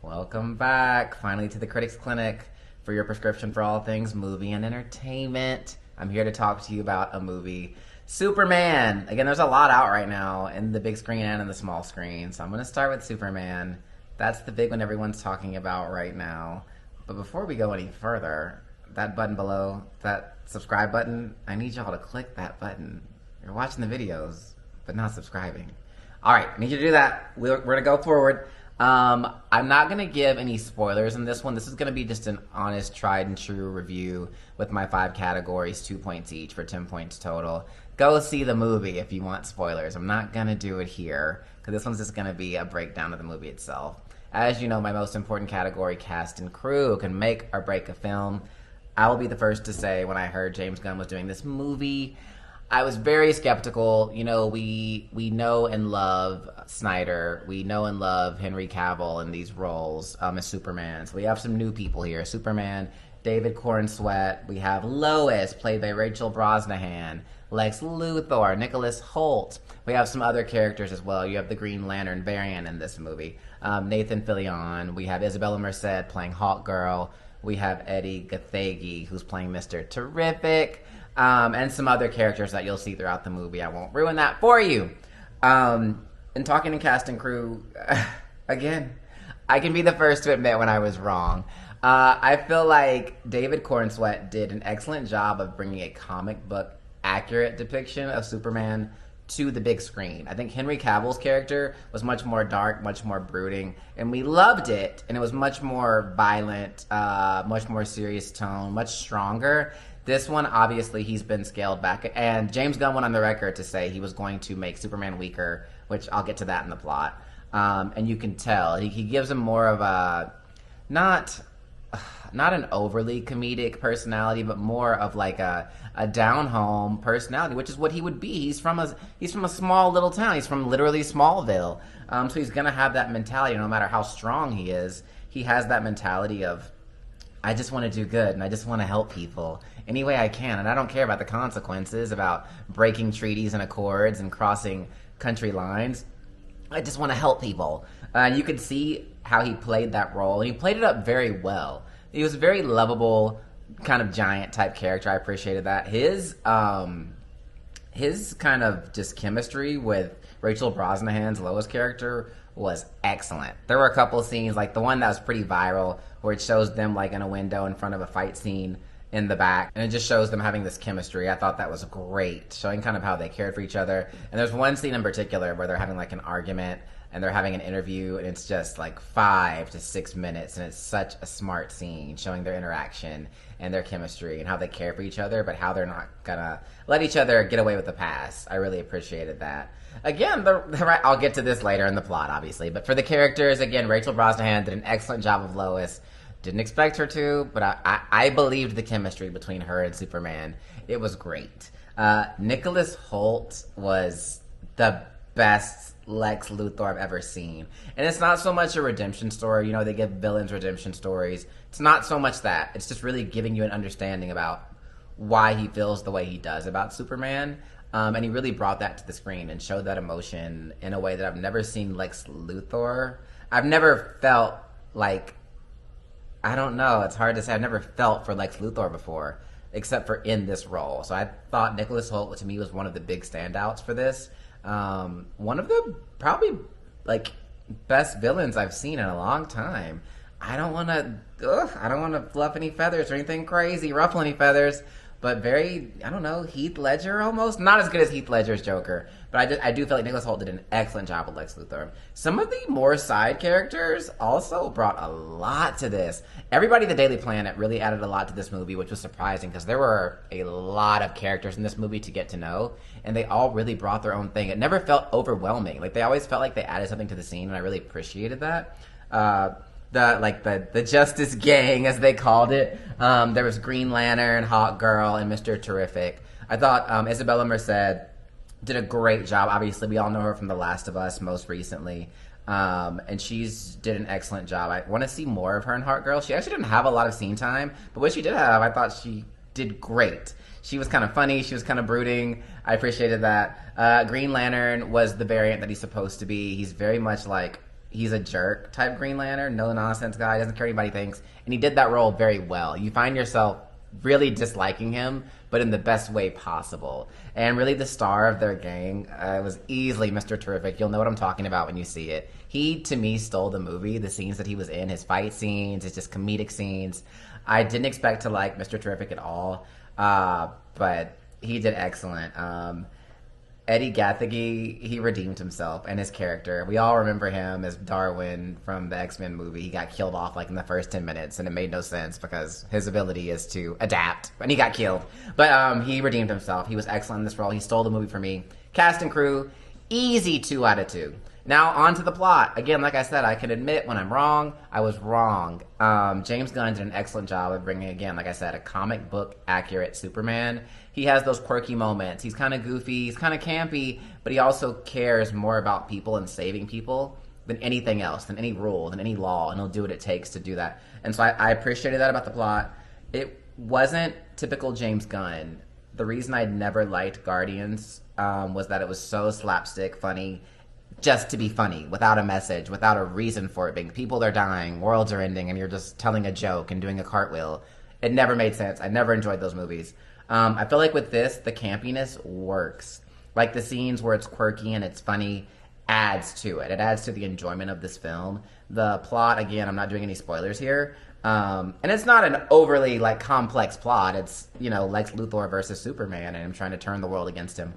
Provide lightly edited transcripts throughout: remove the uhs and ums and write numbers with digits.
Welcome back, finally, to the Critics Clinic for your prescription for all things movie and entertainment. I'm here to talk to you about a movie, Superman. Again, there's a lot out right now in the big screen and in the small screen, so I'm going to start with Superman. That's the big one everyone's talking about right now. But before we go any further, that button below, that subscribe button, I need y'all to click that button. You're watching the videos, but not subscribing. All right, I need you to do that. We're going to go forward. I'm not going to give any spoilers in this one. This is going to be just an honest, tried and true review with my 5 categories, 2 points each for 10 points total. Go see the movie if you want spoilers. I'm not going to do it here because this one's just going to be a breakdown of the movie itself. As you know, my most important category, cast and crew, can make or break a film. I will be the first to say when I heard James Gunn was doing this movie, I was very skeptical. You know, we know and love Snyder. We know and love Henry Cavill in these roles as Superman. So we have some new people here. Superman, David Corenswet. We have Lois, played by Rachel Brosnahan. Lex Luthor, Nicholas Hoult. We have some other characters as well. You have the Green Lantern variant in this movie. Nathan Fillion. We have Isabella Merced playing Hawkgirl. We have Eddie Gathegi, who's playing Mr. Terrific. And some other characters that you'll see throughout the movie. I won't ruin that for you. In talking to cast and crew, again, I can be the first to admit when I was wrong. I feel like David Corenswet did an excellent job of bringing a comic book accurate depiction of Superman to the big screen. I think Henry Cavill's character was much more dark, much more brooding, and we loved it, and it was much more violent, much more serious tone, much stronger. This one, obviously, he's been scaled back, and James Gunn went on the record to say he was going to make Superman weaker, which I'll get to that in the plot. And you can tell. He gives him more of a, not an overly comedic personality, but more of like a down-home personality, which is what he would be. He's from a small little town. He's from literally Smallville. So he's going to have that mentality, no matter how strong he is. He has that mentality of, I just want to do good, and I just want to help people any way I can, and I don't care about the consequences, about breaking treaties and accords and crossing country lines. I just want to help people. And you could see how he played that role, and he played it up very well. He was a very lovable, kind of giant-type character. I appreciated that. His kind of just chemistry with Rachel Brosnahan's Lois character was excellent. There were a couple of scenes, like the one that was pretty viral, where it shows them like in a window in front of a fight scene in the back, and it just shows them having this chemistry. I thought that was great, showing kind of how they cared for each other. And there's one scene in particular where they're having like an argument, and they're having an interview, and it's just like 5 to 6 minutes, and it's such a smart scene, showing their interaction and their chemistry and how they care for each other, but how they're not gonna let each other get away with the pass. I really appreciated that. Again, I'll get to this later in the plot, obviously, but for the characters, again, Rachel Brosnahan did an excellent job of Lois. Didn't expect her to, but I believed the chemistry between her and Superman. It was great. Nicholas Hoult was the best Lex Luthor I've ever seen. And it's not so much a redemption story. You know, they give villains redemption stories. It's not so much that. It's just really giving you an understanding about why he feels the way he does about Superman. And he really brought that to the screen and showed that emotion in a way that I've never seen Lex Luthor. I've never felt like, I don't know, it's hard to say. I've never felt for Lex Luthor before, except for in this role. So I thought Nicholas Hoult, to me, was one of the big standouts for this. One of the probably like best villains I've seen in a long time. I don't want to fluff any feathers or anything crazy, ruffle any feathers, but very, I don't know, Heath Ledger almost. Not as good as Heath Ledger's Joker, but I do feel like Nicholas Hoult did an excellent job with Lex Luthor. Some of the more side characters also brought a lot to this. Everybody at the Daily Planet really added a lot to this movie, which was surprising because there were a lot of characters in this movie to get to know, and they all really brought their own thing. It never felt overwhelming. Like, they always felt like they added something to the scene, and I really appreciated that. The Justice Gang, as they called it. There was Green Lantern, Hawkgirl, and Mr. Terrific. I thought Isabella Merced did a great job. Obviously, we all know her from The Last of Us most recently. And she's did an excellent job. I want to see more of her in Hawkgirl. She actually didn't have a lot of scene time, but what she did have, I thought she did great. She was kind of funny. She was kind of brooding. I appreciated that. Green Lantern was the variant that he's supposed to be. He's very much like he's a jerk type Green Lantern, no nonsense guy, doesn't care what anybody thinks, and he did that role very well. You find yourself really disliking him, but in the best way possible. And really the star of their gang was easily Mr. Terrific. You'll know what I'm talking about when you see it. He, to me, stole the movie, the scenes that he was in, his fight scenes, his just comedic scenes. I didn't expect to like Mr. Terrific at all, but he did excellent. Eddie Gathegi, he redeemed himself and his character. We all remember him as Darwin from the X-Men movie. He got killed off like in the first 10 minutes, and it made no sense because his ability is to adapt, and he got killed. But he redeemed himself. He was excellent in this role. He stole the movie for me. Cast and crew, easy 2 out of 2. Now, on to the plot. Again, like I said, I can admit when I'm wrong, I was wrong. James Gunn did an excellent job of bringing, again, like I said, a comic book accurate Superman. He has those quirky moments. He's kind of goofy, he's kind of campy, but he also cares more about people and saving people than anything else, than any rule, than any law, and he'll do what it takes to do that. And so I appreciated that about the plot. It wasn't typical James Gunn. The reason I never liked Guardians was that it was so slapstick, funny, just to be funny, without a message, without a reason for it being. People are dying, worlds are ending, and you're just telling a joke and doing a cartwheel. It never made sense. I never enjoyed those movies. I feel like with this, the campiness works. Like the scenes where it's quirky and it's funny adds to it. It adds to the enjoyment of this film. The plot, again, I'm not doing any spoilers here. And it's not an overly like complex plot. It's, you know, Lex Luthor versus Superman and him trying to turn the world against him.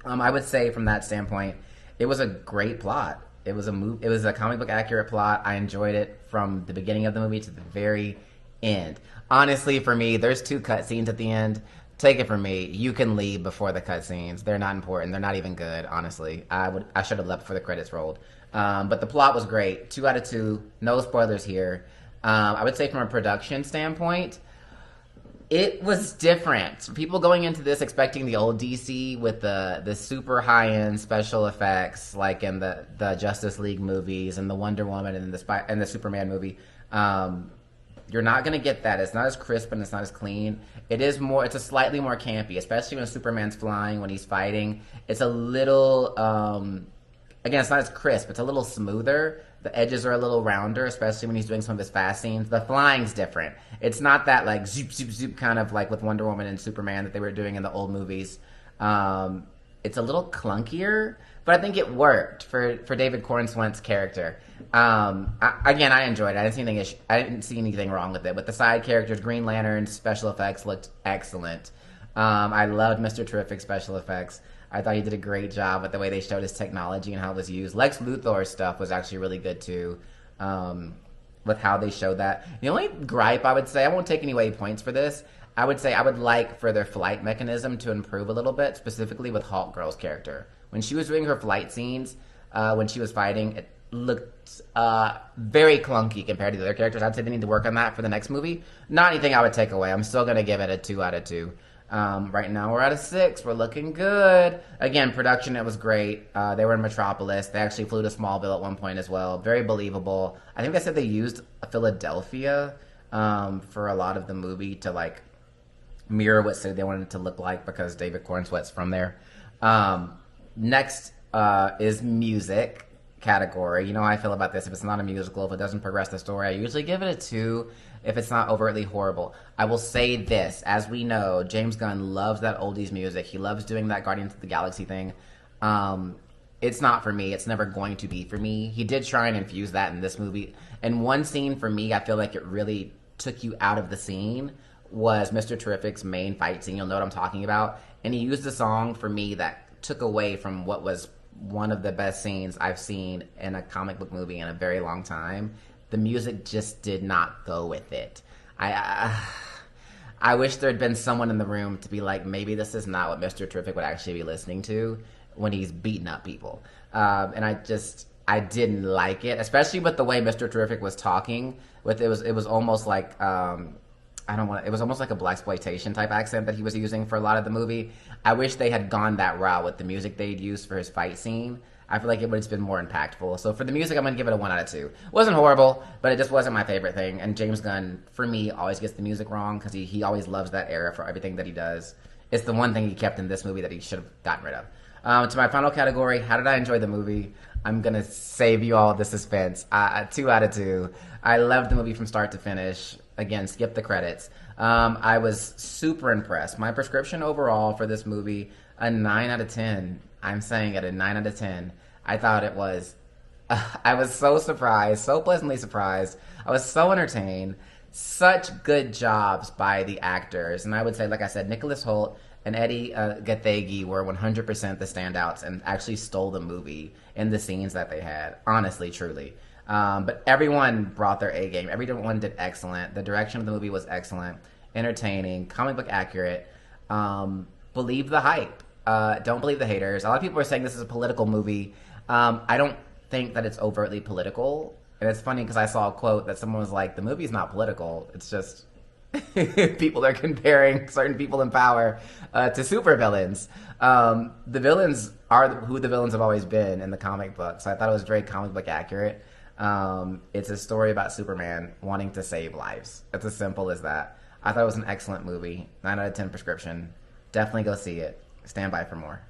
I would say from that standpoint, it was a great plot. It was a comic book accurate plot. I enjoyed it from the beginning of the movie to the very end. Honestly, for me, there's 2 cutscenes at the end. Take it from me, you can leave before the cutscenes. They're not important. They're not even good, honestly. I should have left before the credits rolled. But the plot was great. 2 out of 2. No spoilers here. I would say from a production standpoint, it was different. People going into this expecting the old DC with the super high-end special effects, like in the Justice League movies and the Wonder Woman and the Superman movie. You're not going to get that. It's not as crisp and it's not as clean. It's a slightly more campy, especially when Superman's flying, when he's fighting. It's a little, again, it's not as crisp. It's a little smoother. The edges are a little rounder, especially when he's doing some of his fast scenes. The flying's different. It's not that like zoop, zoop, zoop kind of like with Wonder Woman and Superman that they were doing in the old movies. It's a little clunkier, but I think it worked for David Corenswet's character. I enjoyed it. I didn't see anything wrong with it. With the side characters, Green Lantern's special effects looked excellent. I loved Mr. Terrific's special effects. I thought he did a great job with the way they showed his technology and how it was used. Lex Luthor's stuff was actually really good too, with how they showed that. The only gripe I would say, I won't take any away points for this, I would say I would like for their flight mechanism to improve a little bit, specifically with Hawk Girl's character. When she was doing her flight scenes, when she was fighting, it looked very clunky compared to the other characters. I'd say they need to work on that for the next movie. Not anything I would take away. I'm still going to give it a 2 out of 2. Right now we're at a 6. We're looking good. Again, production, it was great. They were in Metropolis. They actually flew to Smallville at one point as well. Very believable. I think they said they used Philadelphia for a lot of the movie to like mirror what city they wanted it to look like because David Corenswet's from there. Next is music category. You know how I feel about this. If it's not a musical, if it doesn't progress the story, I usually give it a 2 if it's not overtly horrible. I will say this, as we know, James Gunn loves that oldies music. He loves doing that Guardians of the Galaxy thing. It's not for me. It's never going to be for me. He did try and infuse that in this movie. And one scene for me, I feel like it really took you out of the scene, was Mr. Terrific's main fight scene. You'll know what I'm talking about. And he used a song for me that took away from what was one of the best scenes I've seen in a comic book movie in a very long time. The music just did not go with it. I wish there had been someone in the room to be like, maybe this is not what Mr. Terrific would actually be listening to when he's beating up people. And I didn't like it, especially with the way Mr. Terrific was talking. It was almost like it was almost like a blaxploitation type accent that he was using for a lot of the movie. I wish they had gone that route with the music they'd used for his fight scene. I feel like it would have been more impactful. So for the music, I'm going to give it a 1 out of 2. It wasn't horrible, but it just wasn't my favorite thing. And James Gunn, for me, always gets the music wrong because he always loves that era for everything that he does. It's the one thing he kept in this movie that he should have gotten rid of. To my final category, how did I enjoy the movie? I'm gonna save you all the suspense. 2 out of 2. I loved the movie from start to finish. Again, skip the credits. I was super impressed. My prescription overall for this movie, a 9 out of 10. I'm saying it, a 9 out of 10. I thought it was. I was so surprised, so pleasantly surprised. I was so entertained. Such good jobs by the actors, and I would say, like I said, Nicholas Hoult and Eddie Gathegi were 100% the standouts and actually stole the movie in the scenes that they had. Honestly, truly. But everyone brought their A game. Everyone did excellent. The direction of the movie was excellent, entertaining, comic book accurate. Believe the hype. Don't believe the haters. A lot of people are saying this is a political movie. I don't think that it's overtly political. And it's funny because I saw a quote that someone was like, the movie's not political. It's just people are comparing certain people in power to supervillains. The villains are who the villains have always been in the comic book. So I thought it was very comic book accurate. It's a story about Superman wanting to save lives. It's as simple as that. I thought it was an excellent movie. 9 out of 10 prescription. Definitely go see it. Stand by for more.